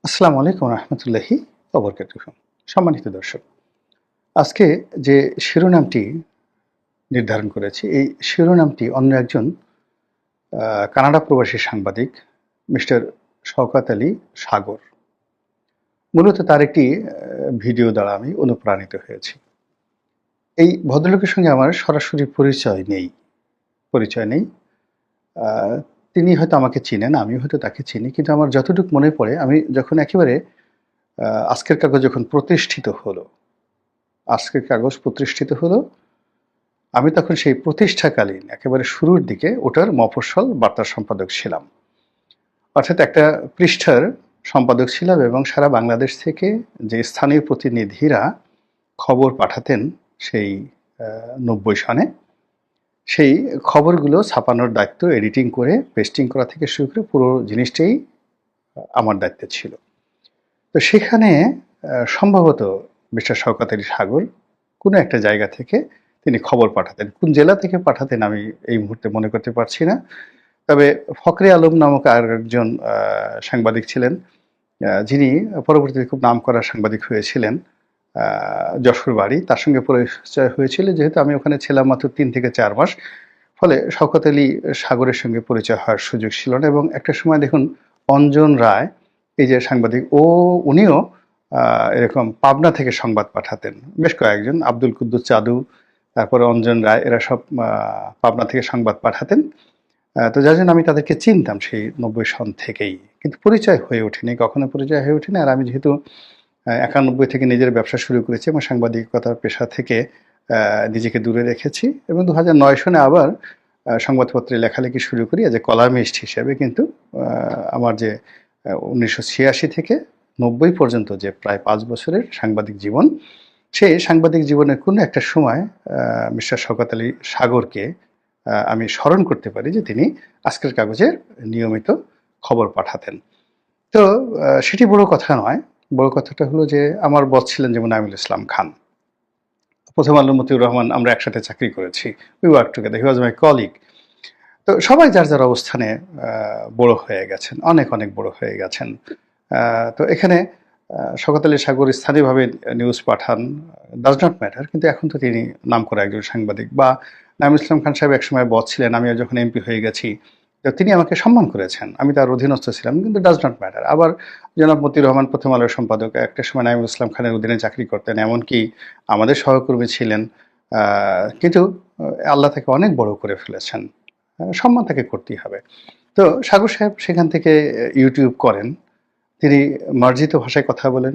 আসসালামু আলাইকুম রহমতুল্লাহি ওবরকাতুহু। সম্মানিত দর্শক, আজকে যে শিরোনামটি নির্ধারণ করেছি, এই শিরোনামটি অন্য একজন কানাডা প্রবাসী সাংবাদিক মিস্টার শওকত আলী সাগর। মূলত তার একটি ভিডিও দ্বারা আমি অনুপ্রাণিত হয়েছি। এই ভদ্রলোকের সঙ্গে আমার সরাসরি পরিচয় নেই। আ তিনি হয়তো আমাকে চিনেন, আমিও হয়তো তাকে চিনি। কিন্তু আমার যতটুকু মনে পড়ে, আমি যখন একেবারে আজকের কাগজ যখন প্রতিষ্ঠিত হলো, আজকের কাগজ প্রতিষ্ঠিত হলো, আমি তখন সেই প্রতিষ্ঠাকালীন একেবারে শুরুর দিকে ওটার মফস্বল বার্তা সম্পাদক ছিলাম। অর্থাৎ একটা পৃষ্ঠার সম্পাদক ছিলাম এবং সারা বাংলাদেশ থেকে যে স্থানীয় প্রতিনিধিরা খবর পাঠাতেন সেই ৯০ সনে, সেই খবরগুলো ছাপানোর দায়িত্ব এডিটিং করে পেস্টিং করা থেকে শুরু করে পুরো জিনিসটাই আমার দায়িত্বে ছিল। তো সেখানে সম্ভবত মিস্টার শওকত আলী সাগর কোনো একটা জায়গা থেকে তিনি খবর পাঠাতেন। কোন জেলা থেকে পাঠাতেন আমি এই মুহূর্তে মনে করতে পারছি না। তবে ফখরে আলম নামক আরেকজন সাংবাদিক ছিলেন, যিনি পরবর্তীতে খুব নামকরা সাংবাদিক হয়েছিলেন, যশোর বাড়ি। তার সঙ্গে পরিচয় হয়েছিল যেহেতু আমি ওখানে ছিলাম মাত্র ৩ থেকে ৪ মাস। ফলে শওকত আলী সাগরের সঙ্গে পরিচয় হওয়ার সুযোগ ছিল না। এবং একটা সময় দেখুন, অঞ্জন রায়, এই যে সাংবাদিক, উনিও এরকম পাবনা থেকে সংবাদ পাঠাতেন। বেশ কয়েকজন, আব্দুল কুদ্দুস চাদু, তারপরে অঞ্জন রায়, এরা সব পাবনা থেকে সংবাদ পাঠাতেন। তো যার জন্য আমি তাদেরকে চিনতাম সেই ৯০ সন থেকেই। কিন্তু পরিচয় হয়ে ওঠেনি, কখনো পরিচয় হয়ে ওঠেনি। আর আমি যেহেতু ৯১ থেকে নিজের ব্যবসা শুরু করেছি এবং সাংবাদিকতার পেশা থেকে নিজেকে দূরে রেখেছি, এবং ২০০৯ সনে আবার সংবাদপত্রে লেখালেখি শুরু করি এজ এ কলামিস্ট হিসেবে। কিন্তু আমার যে ১৯৮৬ থেকে ৯০ পর্যন্ত যে প্রায় ৫ বছরের সাংবাদিক জীবন, সেই সাংবাদিক জীবনের কোনো একটা সময় মিস্টার শওকত আলী সাগরকে আমি স্মরণ করতে পারি যে তিনি আজকের কাগজের নিয়মিত খবর পাঠাতেন। তো সেটি বড় কথা নয়। বড় কথাটা হলো যে আমার বস ছিলেন যেমন আমিনুল ইসলাম খান। প্রথম আলোর মতিউর রহমান, আমরা একসাথে চাকরি করেছি। We work together, he was my colleague. তো সবাই যার যার অবস্থানে বড় হয়ে গেছেন, অনেক অনেক বড় হয়ে গেছেন। তো এখানে শওকত আলী সাগর স্থানীয়ভাবে নিউজ পাঠান, ডাজ নট ম্যাটার। কিন্তু এখন তো তিনি নামকরা একজন সাংবাদিক। বা নাঈমুল ইসলাম খান সাহেব একসময় বস ছিলেন, আমি যখন এমপি হয়ে গেছি, তো তিনি আমাকে সম্মান করেছেন, আমি তার অধীনস্থ ছিলাম, কিন্তু ডাজ নট ম্যাটার। আবার জনাব মতিউর রহমান প্রথম আলোর সম্পাদক, একটা সময় নাঈমুল ইসলাম খানের অধীনে চাকরি করতেন, এমনকি আমাদের সহকর্মী ছিলেন। কিন্তু আল্লাহ তাকে অনেক বড় করে ফেলেছেন, সম্মান তাকে করতেই হবে। তো সাগর সাহেব সেখান থেকে ইউটিউব করেন। তিনি মার্জিত ভাষায় কথা বলেন,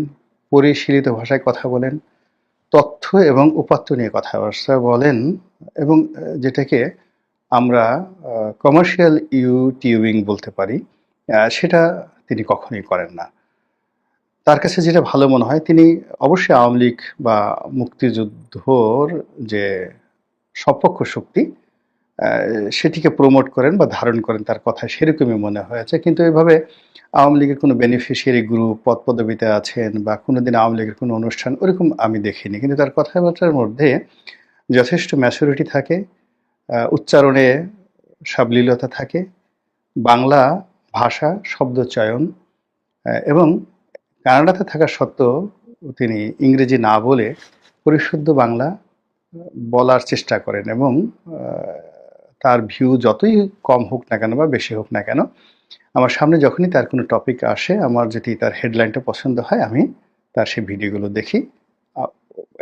পরিশীলিত ভাষায় কথা বলেন, তথ্য এবং উপাত্ত নিয়ে কথাবার্তা বলেন, এবং যেটাকে আমরা কমার্শিয়াল ইউটিউবিং বলতে পারি, সেটা তিনি কখনোই করেন না। তার কাছে যেটা ভালো মনে হয়, তিনি অবশ্যই আওয়ামী লীগ বা মুক্তিযুদ্ধর যে সপক্ষ শক্তি, সেটিকে প্রমোট করেন বা ধারণ করেন, তার কথায় সেরকমই মনে হয়েছে। কিন্তু এভাবে আওয়ামী লীগের কোনো বেনিফিশিয়ারি গ্রুপ পদপদবিতে আছেন বা কোনোদিন আওয়ামী লীগের কোনো অনুষ্ঠান ওরকম আমি দেখিনি। কিন্তু তার কথাবার্তার মধ্যে যথেষ্ট ম্যাচুরিটি থাকে, উচ্চারণে সাবলীলতা থাকে, বাংলা ভাষা শব্দচয়ন, এবং কানাডাতে থাকা সত্ত্বেও তিনি ইংরেজি না বলে পরিশুদ্ধ বাংলা বলার চেষ্টা করেন। এবং তার ভিউ যতই কম হোক না কেন বা বেশি হোক না কেন, আমার সামনে যখনই তার কোনো টপিক আসে, আমার যদি তার হেডলাইনটা পছন্দ হয়, আমি তার সেই ভিডিওগুলো দেখি,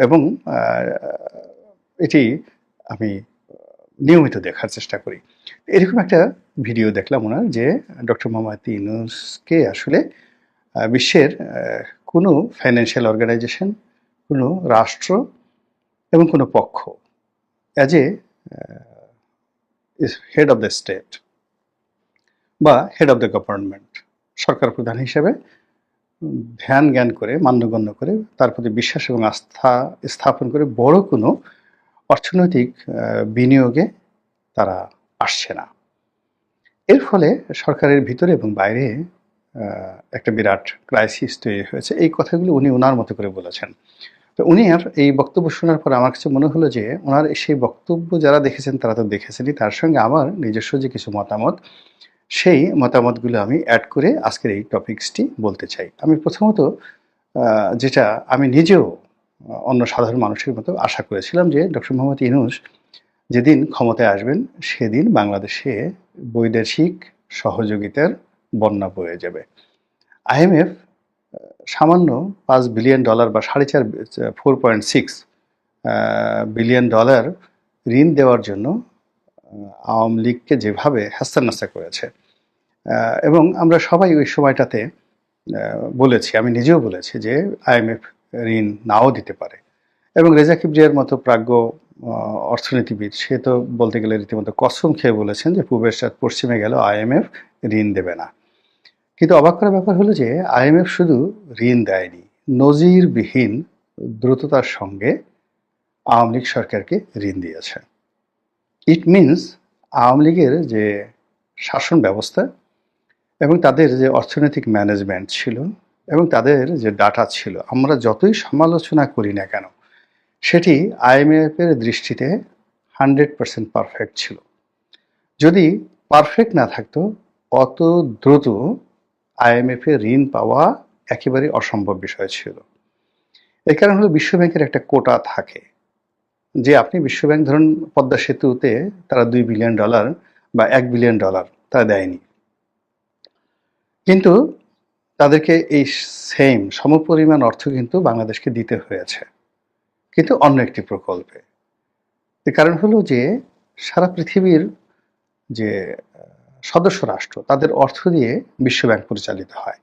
এবং এটি আমি নিয়মিত দেখার চেষ্টা করি। এরকম একটা ভিডিও দেখলাম ওনার, যে ডক্টর মোহাম্মদ ইউনূসকে আসলে বিশ্বের কোনো ফাইন্যান্সিয়াল অর্গানাইজেশন, কোনো রাষ্ট্র এবং কোনো পক্ষ as a head of the state বা হেড অফ দ্য গভর্নমেন্ট, সরকার প্রধান হিসেবে ধ্যান জ্ঞান করে, মান্যগণ্য করে, তার প্রতি বিশ্বাস এবং আস্থা স্থাপন করে বড় কোনো অর্থনৈতিক বিনিয়োগে তারা আসছে না। এর ফলে সরকারের ভিতরে এবং বাইরে একটা বিরাট ক্রাইসিস তৈরি হয়েছে। এই কথাগুলো উনি ওনার মতো করে বলেছেন। তো উনি আর এই বক্তব্য শোনার পর আমার কাছে মনে হলো যে ওনার সেই বক্তব্য যারা দেখেছেন তারা তো দেখেছেনই, তার সঙ্গে আমার নিজস্ব যে কিছু মতামত, সেই মতামতগুলো আমি অ্যাড করে আজকের এই টপিকসটি বলতে চাই। আমি প্রথমত যেটা আমি নিজেও অন্য সাধারণ মানুষের মতো আশা করেছিলাম যে ডক্টর মোহাম্মদ ইউনূস যেদিন ক্ষমতায় আসবেন সেদিন বাংলাদেশে বৈদেশিক সহযোগিতার বন্যা বয়ে যাবে। আইএমএফ সামান্য $5 বিলিয়ন বা 4.6 বিলিয়ন ডলার ঋণ দেওয়ার জন্য আওয়ামী লীগকে যেভাবে হেস্তান্নাস্তা করেছে, এবং আমরা সবাই ওই সময়টাতে বলেছি, আমি নিজেও বলেছি যে আইএমএফ ঋণ নাও দিতে পারে। এবং রেজা কিবরিয়ার মতো প্রাজ্ঞ অর্থনীতিবিদ সে তো বলতে গেলে রীতিমতো কসম খেয়ে বলেছেন যে পূবের সাথে পশ্চিমে গেল আইএমএফ ঋণ দেবে না। কিন্তু অবাক করার ব্যাপার হলো যে আইএমএফ শুধু ঋণ দেয়নি, নজিরবিহীন দ্রুততার সঙ্গে আওয়ামী লীগ সরকারকে ঋণ দিয়েছে। ইট মিনস আওয়ামী লীগের যে শাসন ব্যবস্থা এবং তাদের যে অর্থনৈতিক ম্যানেজমেন্ট ছিল এবং তাদের যে ডাটা ছিল, আমরা যতই সমালোচনা করি না কেন সেটি আইএমএফের দৃষ্টিতে 100% পারফেক্ট ছিল। যদি পারফেক্ট না থাকতো অত দ্রুত আইএমএফে ঋণ পাওয়া একেবারে অসম্ভব বিষয় ছিল। এর কারণ হলো বিশ্বব্যাংকের একটা কোটা থাকে যে আপনি বিশ্বব্যাংক ধরুন পদ্মা সেতুতে তারা $2 বিলিয়ন বা $1 বিলিয়ন তারা দেয়নি, কিন্তু তাদেরকে এই সেম সমপরিমাণ অর্থ কিন্তু বাংলাদেশকে দিতে হয়েছে, কিন্তু অন্য একটি প্রকল্পে। এর কারণ হলো যে সারা পৃথিবীর যে সদস্য রাষ্ট্র তাদের অর্থ দিয়ে বিশ্বব্যাংক পরিচালিত হয়,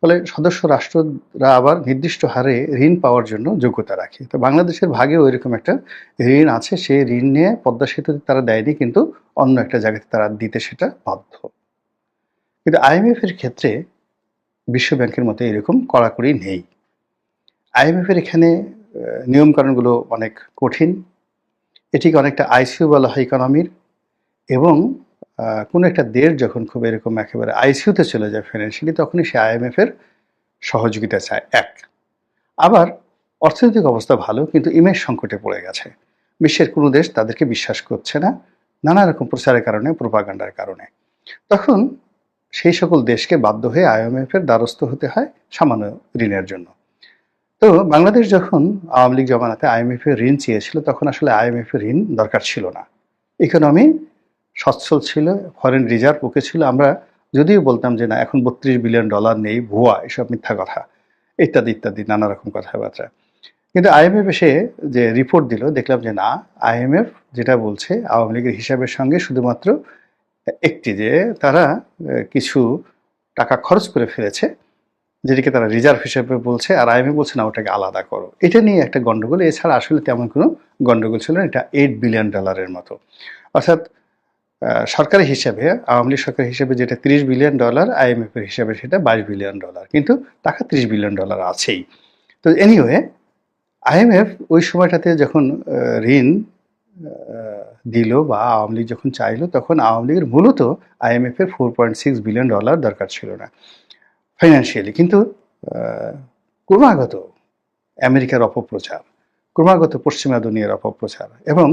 ফলে সদস্য রাষ্ট্ররা আবার নির্দিষ্ট হারে ঋণ পাওয়ার জন্য যোগ্যতা রাখে। তো বাংলাদেশের ভাগেও এরকম একটা ঋণ আছে, সেই ঋণ নিয়ে পদ্মা সেতুতে তারা দেয়নি, কিন্তু অন্য একটা জায়গাতে তারা দিতে সেটা বাধ্য। কিন্তু আইএমএফ এর ক্ষেত্রে বিশ্বব্যাংকের মতো এরকম কড়াকড়ি নেই। আইএমএফ এর এখানে নিয়মকানুনগুলো অনেক কঠিন, এটিকে অনেকটা আইসিইউ বলা হয় ইকোনমির, এবং কোনো একটা দেশ যখন খুব এরকম একেবারে আইসিইউতে চলে যায় ফাইন্যান্সিয়ালি, তখনই সে আইএমএফ এর সহযোগিতা চায়। এক, আবার অর্থনৈতিক অবস্থা ভালো কিন্তু ইমেজ সংকটে পড়ে গেছে, বিশ্বের কোনো দেশ তাদেরকে বিশ্বাস করছে না নানা রকম প্রচারের কারণে, প্রোপাগান্ডার কারণে। তখন সেই সকল দেশকে বাধ্য হয়ে আইএমএফ এর দ্বারস্থ হতে হয় সামান্য ঋণের জন্য। তো বাংলাদেশ যখন আওয়ামী লীগ জমানাতে আইএমএফ এর ঋণ চেয়েছিল, তখন আসলে আইএমএফ এর ঋণ দরকার ছিল না, ইকোনমি সচ্ছল ছিল, ফরেন রিজার্ভ ওকে ছিল। আমরা যদিও বলতাম যে না এখন $32 বিলিয়ন নেই, ভুয়া, এসব মিথ্যা কথা, ইত্যাদি ইত্যাদি নানা রকম কথাবার্তা। কিন্তু আইএমএফ এসে যে রিপোর্ট দিল, দেখলাম যে না, আইএমএফ যেটা বলছে আওয়ামী লীগের হিসাবের সঙ্গে শুধুমাত্র একটি, যে তারা কিছু টাকা খরচ করে ফেলেছে যেটিকে তারা রিজার্ভ হিসেবে বলছে, আর আইএমএফ বলছে না ওটাকে আলাদা করো। এটা নিয়ে একটা গন্ডগোল, এছাড়া আসলে তেমন কোনো গন্ডগোল ছিল না। এটা $8 বিলিয়ন মতো, অর্থাৎ সরকারি হিসাবে, আওয়ামী লীগ সরকারি হিসাবে যেটা $30 বিলিয়ন, আইএমএফ এর হিসাবে সেটা $22 বিলিয়ন, কিন্তু টাকা $30 বিলিয়ন আছেই। তো এনিওয়ে, আইএমএফ ওই সময়টাতে যখন ঋণ দিল বা আওয়ামী লীগ যখন চাইলো, তখন আওয়ামী লীগের মূলত আইএমএফ এর $4.6 বিলিয়ন দরকার ছিল না ফাইন্যান্সিয়ালি। কিন্তু ক্রমাগত আমেরিকার অপপ্রচার, ক্রমাগত পশ্চিমা দুনিয়ার অপপ্রচার, এবং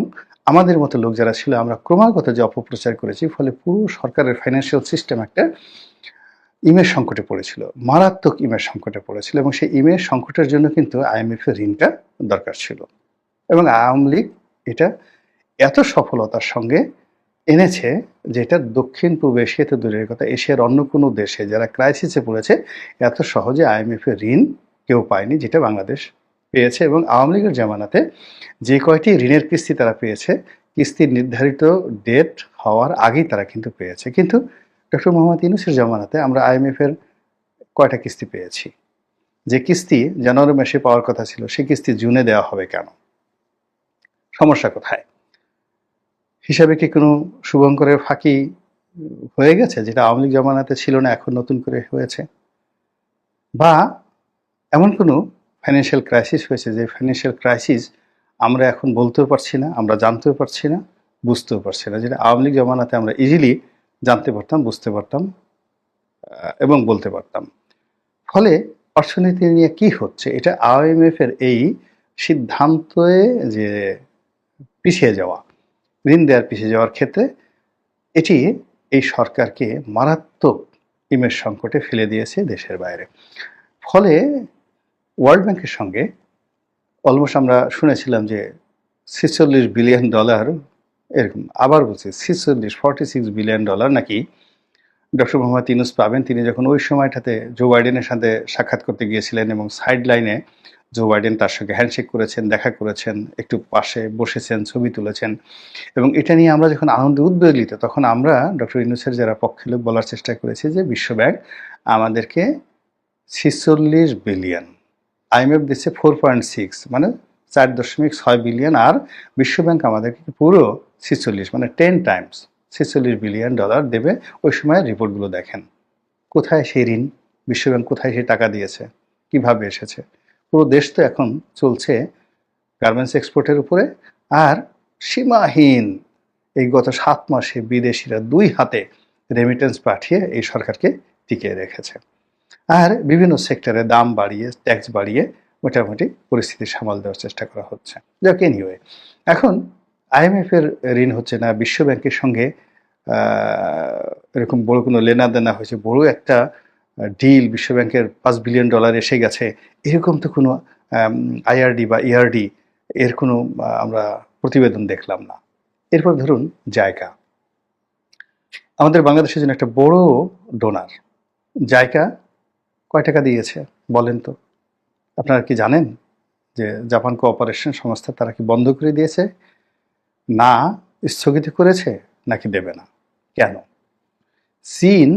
আমাদের মতো লোক যারা ছিল আমরা ক্রমাগত যে অপপ্রচার করেছি, ফলে পুরো সরকারের ফাইন্যান্সিয়াল সিস্টেম একটা ইমেজ সংকটে পড়েছিল, মারাত্মক ইমেজ সংকটে পড়েছিল, এবং সেই ইমেজ সংকটের জন্য কিন্তু আইএমএফ এর ঋণটা দরকার ছিল। এবং আওয়ামী লীগ এটা এত সফলতার সঙ্গে এনেছে যেটা দক্ষিণ পূর্ব এশিয়া তো দূরের কথা, এশিয়ার অন্য কোনো দেশে যারা ক্রাইসিসে পড়েছে এত সহজে আইএমএফ এর ঋণ কেউ পায়নি, যেটা বাংলাদেশ পেয়েছে। এবং আওয়ামী লীগের জামানাতে যে কয়টি ঋণের কিস্তি তারা পেয়েছে, কিস্তির নির্ধারিত ডেট হওয়ার আগেই তারা কিন্তু পেয়েছে। কিন্তু ডক্টর মোহাম্মদ ইউনূসের জামানাতে আমরা আইএমএফ এর কয়টা কিস্তি পেয়েছি? যে কিস্তি জানুয়ারি মাসে পাওয়ার কথা ছিল, সেই কিস্তি জুনে দেওয়া হবে কেন? সমস্যা কোথায়? হিসাবে কি কোনো শুভঙ্করের ফাঁকি হয়ে গেছে, যেটা আওয়ামী লীগ জামানাতে ছিল না, এখন নতুন করে হয়েছে? বা এমন কোনো ফাইন্যান্সিয়াল ক্রাইসিস হয়েছে যে ফাইন্যান্সিয়াল ক্রাইসিস আমরা এখন বলতেও পারছি না, আমরা জানতেও পারছি না, বুঝতেও পারছি না, যেটা আওয়ামী লীগ জামানাতে আমরা ইজিলি জানতে পারতাম, বুঝতে পারতাম এবং বলতে পারতাম। ফলে অর্থনীতি নিয়ে কি হচ্ছে, এটা আইএমএফ এর এই সিদ্ধান্তে যে পিছিয়ে যাওয়া, ঋণ দেওয়ার পিছিয়ে যাওয়ার ক্ষেত্রে এটি এই সরকারকে মারাত্মক ইমেজ সংকটে ফেলে দিয়েছে দেশের বাইরে। ফলে ওয়ার্ল্ড ব্যাংকের সঙ্গে অলমোস্ট আমরা শুনেছিলাম যে $46 বিলিয়ন, এরকম আবার বলছি 46 বিলিয়ন ডলার নাকি ডক্টর মোহাম্মদ ইউনূস পাবেন। তিনি যখন ওই সময়টাতে জো বাইডেনের সাথে সাক্ষাৎ করতে গিয়েছিলেন এবং সাইড লাইনে জো বাইডেন তার সঙ্গে হ্যান্ডশেক করেছেন, দেখা করেছেন, একটু পাশে বসেছেন, ছবি তুলেছেন, এবং এটা নিয়ে আমরা যখন আনন্দে উদ্বেলিত, তখন আমরা ডক্টর ইউনূসের যারা পক্ষে লোক বলার চেষ্টা করেছি যে বিশ্বব্যাংক আমাদেরকে 46 বিলিয়ন, আইএমএফ দিচ্ছে 4.6, মানে 4.6 বিলিয়ন, আর বিশ্বব্যাংক আমাদেরকে পুরো 46 মানে 10 টাইমস $46 বিলিয়ন দেবে। ওই সময় রিপোর্টগুলো দেখেন, কোথায় সেই ঋণ, বিশ্বব্যাংক কোথায় সেই টাকা দিয়েছে, কিভাবে এসেছে। পুরো দেশ তো এখন চলছে গার্মেন্টস এক্সপোর্টের উপরে, আর সীমাহীন এই গত 7 মাসে বিদেশিরা 2 হাতে রেমিটেন্স পাঠিয়ে এই সরকারকে টিকিয়ে রেখেছে, আর বিভিন্ন সেক্টরে দাম বাড়িয়ে, ট্যাক্স বাড়িয়ে মোটামুটি পরিস্থিতি সামাল দেওয়ার চেষ্টা করা হচ্ছে। যাক, এনিওয়ে, এখন আইএমএফ এর ঋণ হচ্ছে না, বিশ্বব্যাংকের সঙ্গে এরকম বড় কোনো লেনা দেনা হয়েছে, বড় একটা ডিল, বিশ্বব্যাংকের $5 বিলিয়ন এসে গেছে, এরকম তো কোনো আইআরডি বা ইআরডি এর কোনো আমরা প্রতিবেদন দেখলাম না। এরপর ধরুন জায়গা, আমাদের বাংলাদেশের জন্য একটা বড় ডোনার। জায়গা কয় টাকা দিয়েছে বলেন তো? আপনারা কি জানেন যে জাপান কোঅপারেশন সংস্থা তারা কি বন্ধ করে দিয়েছে, না স্থগিত করেছে, নাকি দেবে না? কেন? চীন,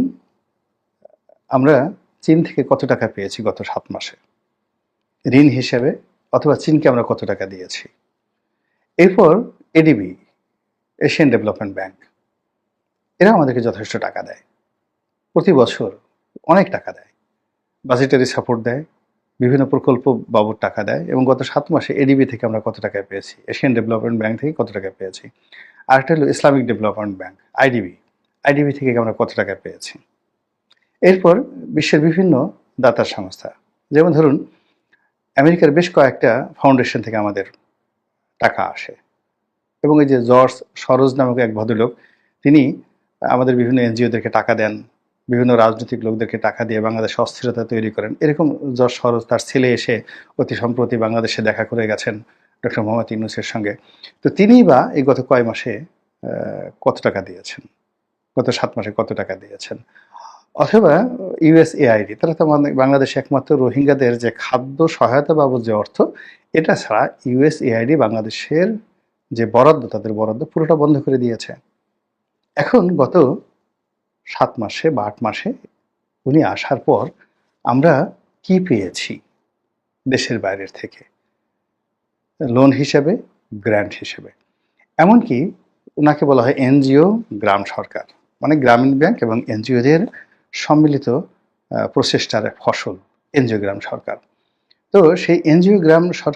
আমরা চীন থেকে কত টাকা পেয়েছি গত 7 মাসে ঋণ হিসেবে, অথবা চীনকে আমরা কত টাকা দিয়েছি? এরপর এডিবি, এশিয়ান ডেভেলপমেন্ট ব্যাংক, এরা আমাদেরকে যথেষ্ট টাকা দেয়, প্রতি বছর অনেক টাকা দেয়, বাজেটারি সাপোর্ট দেয়, বিভিন্ন প্রকল্প বাবদ টাকা দেয়, এবং গত 7 মাসে এডিবি থেকে আমরা কত টাকা পেয়েছি, এশিয়ান ডেভেলপমেন্ট ব্যাংক থেকে কত টাকা পেয়েছি। আরেকটা হলো ইসলামিক ডেভেলপমেন্ট ব্যাংক, আইডিবি থেকে আমরা কত টাকা পেয়েছি। এরপর বিশ্বের বিভিন্ন দাতার সংস্থা, যেমন ধরুন আমেরিকার বেশ কয়েকটা ফাউন্ডেশন থেকে আমাদের টাকা আসে, এবং এই যে জর্জ সরোজ নামক এক ভদ্রলোক, তিনি আমাদের বিভিন্ন এনজিওদেরকে টাকা দেন, বিভিন্ন রাজনৈতিক লোকদেরকে টাকা দিয়ে বাংলাদেশে অস্থিরতা তৈরি করেন। এরকম জর্জ সরোজ, তার ছেলে এসে অতি সম্প্রতি বাংলাদেশে দেখা করে গেছেন ডক্টর মোহাম্মদ ইউনূসের সঙ্গে। তো তিনিই বা এই গত কয় মাসে কত টাকা দিয়েছেন, গত 7 মাসে কত টাকা দিয়েছেন। অথবা ইউএসএআইডি, তারা তো বাংলাদেশে একমাত্র রোহিঙ্গাদের যে খাদ্য সহায়তা বাবদ যে অর্থ, এটা ছাড়া ইউএসএআইডি বাংলাদেশের যে বরাদ্দ, তাদের বরাদ্দ পুরোটা বন্ধ করে দিয়েছে। এখন গত 7 মাসে বা 8 মাসে উনি আসার পর আমরা কি পেয়েছি দেশের বাইরের থেকে, লোন হিসেবে, গ্র্যান্ট হিসেবে। এমনকি ওনাকে বলা হয় এনজিও গ্রাম সরকার, মানে গ্রামীণ ব্যাংক এবং এনজিওদের সম্মিলিত প্রচেষ্টার ফসল এনজিও গ্রাম সরকার। তো সেই এনজিও গ্রাম সরকার